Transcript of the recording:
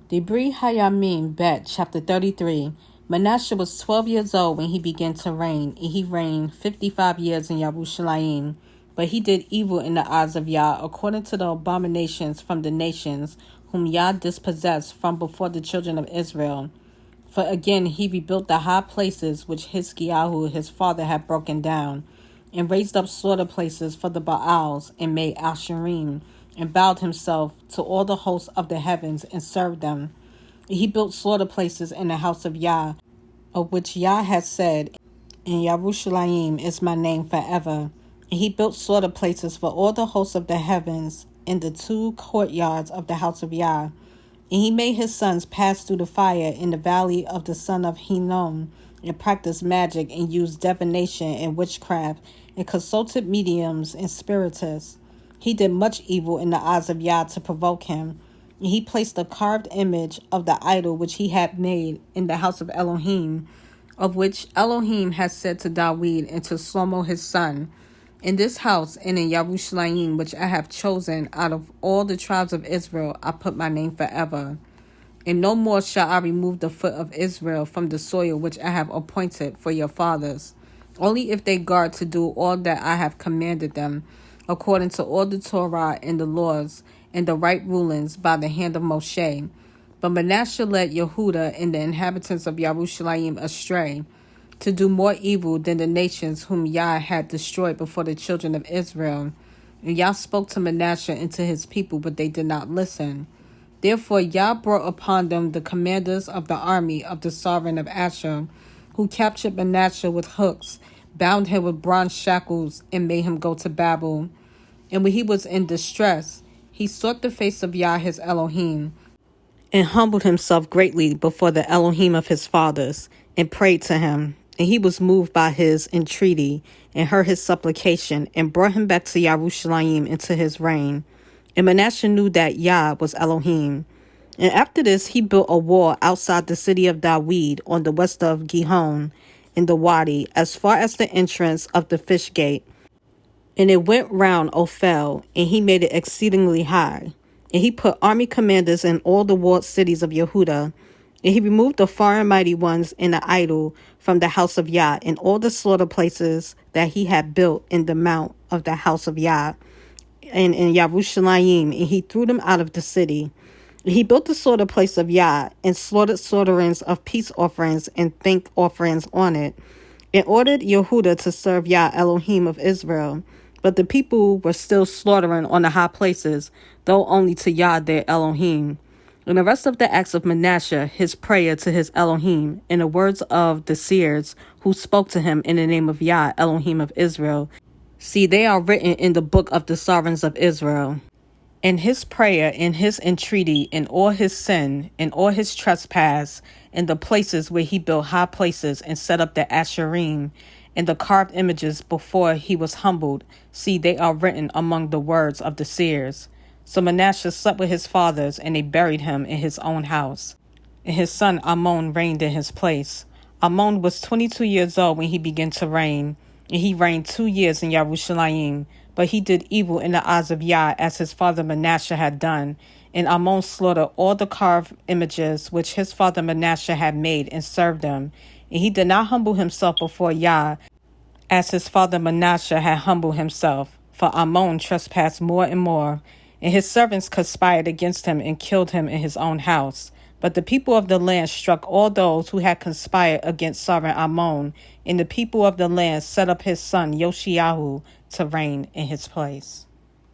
Dibre haYamim Bet, chapter 33. Manasseh was 12 years old when he began to reign, and he reigned 55 years in Yerushalayim. But he did evil in the eyes of Yah, according to the abominations from the nations, whom Yah dispossessed from before the children of Israel. For again he rebuilt the high places which Hiskiyahu his father had broken down, and raised up slaughter places for the Baals, and made Asherim, and bowed himself to all the hosts of the heavens, and served them. He built slaughter places in the house of Yah, of which Yah had said, "In Yerushalayim is my name forever." And he built slaughter places for all the hosts of the heavens in the two courtyards of the house of Yah. And he made his sons pass through the fire in the valley of the son of Hinnom, and practiced magic, and used divination and witchcraft, and consulted mediums and spiritists. He did much evil in the eyes of Yah to provoke him. And he placed the carved image of the idol which he had made in the house of Elohim, of which Elohim had said to David and to Shlomo his son, "In this house and in Yerushalayim, which I have chosen out of all the tribes of Israel, I put my name forever. And no more shall I remove the foot of Israel from the soil which I have appointed for your fathers, only if they guard to do all that I have commanded them, according to all the Torah and the laws and the right rulings by the hand of Moshe." But Manasseh led Yehuda and the inhabitants of Yerushalayim astray, to do more evil than the nations whom Yah had destroyed before the children of Israel. And Yah spoke to Manasseh and to his people, but they did not listen. Therefore Yah brought upon them the commanders of the army of the sovereign of Asher, who captured Manasseh with hooks, bound him with bronze shackles, and made him go to Babel. And when he was in distress, he sought the face of Yah his Elohim, and humbled himself greatly before the Elohim of his fathers, and prayed to him. And he was moved by his entreaty, and heard his supplication, and brought him back to Yerushalayim into his reign. And Manasseh knew that Yah was Elohim. And after this he built a wall outside the city of David on the west of Gihon, in the Wadi, as far as the entrance of the fish gate. And it went round Ophel, and he made it exceedingly high. And he put army commanders in all the walled cities of Yehuda. And he removed the far and mighty ones and the idol from the house of Yah, and all the slaughter places that he had built in the mount of the house of Yah, and in Yerushalayim, and he threw them out of the city. And he built the slaughter place of Yah, and slaughtered slaughterings of peace offerings and thank offerings on it, and ordered Yehuda to serve Yah Elohim of Israel. But the people were still slaughtering on the high places, though only to Yah their Elohim. And the rest of the acts of Manasseh, his prayer to his Elohim, and the words of the seers who spoke to him in the name of Yah Elohim of Israel, see, they are written in the book of the sovereigns of Israel. And his prayer and his entreaty, and all his sin, and all his trespass, and the places where he built high places and set up the Asherim, and the carved images before he was humbled, see, they are written among the words of the seers. So Manasseh slept with his fathers, and they buried him in his own house. And his son Ammon reigned in his place. Ammon was 22 years old when he began to reign, and he reigned 2 years in Yerushalayim. But he did evil in the eyes of Yah, as his father Manasseh had done. And Ammon slaughtered all the carved images which his father Manasseh had made, and served them. And he did not humble himself before Yah, as his father Manasseh had humbled himself. For Ammon trespassed more and more. And his servants conspired against him, and killed him in his own house. But the people of the land struck all those who had conspired against sovereign Ammon, and the people of the land set up his son Yoshiyahu to reign in his place.